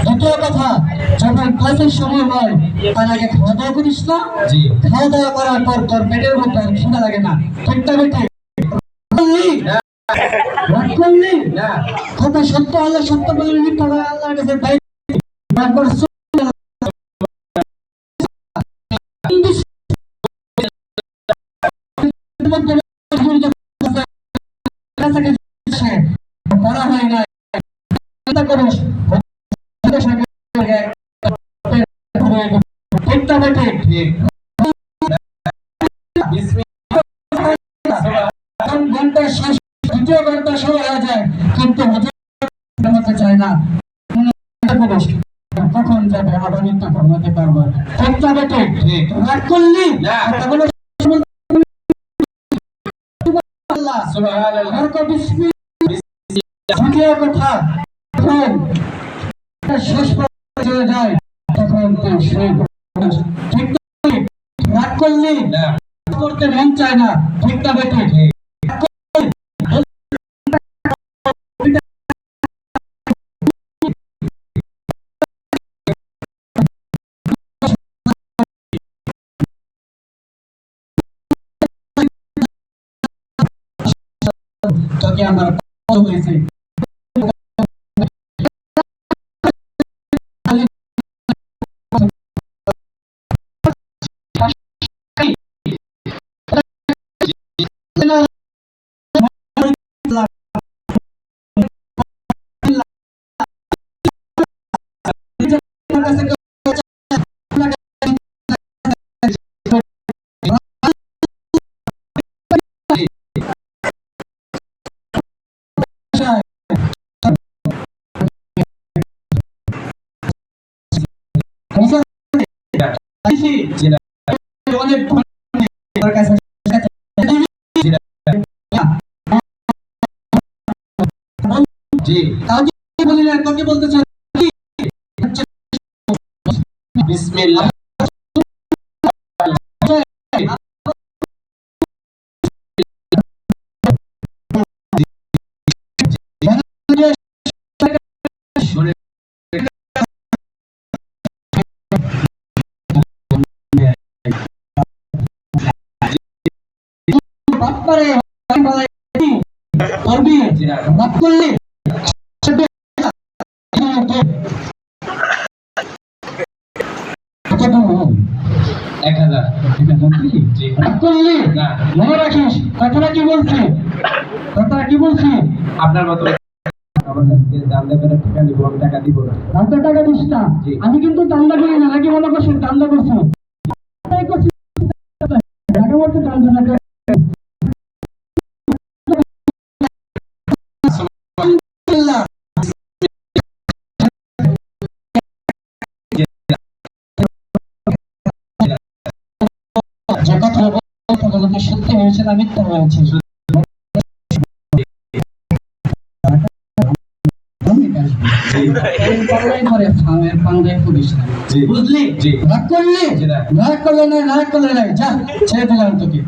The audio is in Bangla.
দ্বিতীয় কথা, যখন ক্লাসের সময় হয় তার আগে খাওয়া দাওয়া করিস না। খাওয়া দাওয়া করার পর তোর পেটের মধ্যে আর খিদা লাগে না, ঠিক না বেটে? রাগ করলি? কথা সত্য হলে সত্য বলে মিথ্যা বলে আল্লাহর কাছে দায়ী। পড়া হয় না, দ্বিতীয় ঘন্টা সময় হয়ে যায় কিন্তু হতে চায় না। কখন যাবে আবার নিত্য ঘুমাতে পারবো, ঠিক না বেটে? রাগ করলি? দ্বিতীয় কথা, শেষ পর্যন্ত চলে যায় তখন ঠিক না? রাগ করলি? করতে মন চায় না, ঠিক না বেটে? তোকে আমার হয়েছে বিসমিল্লাহ। মনে রাখিস কথাটা কি বলছি, কথাটা কি বলছি? আপনার মতো টাকা দিব না, টাকা দিস না। আমি কিন্তু দান্দা করি না, নাকি মনে করছি দান্দা করছি? যে কথাগুলোকে সত্যি হয়েছে না মিথ্যা হয়েছে, বুঝলি? রাগ করলি? রাগ করলে না, রাগ করলে নাই, যা ছেড়ে দিলাম তোকে।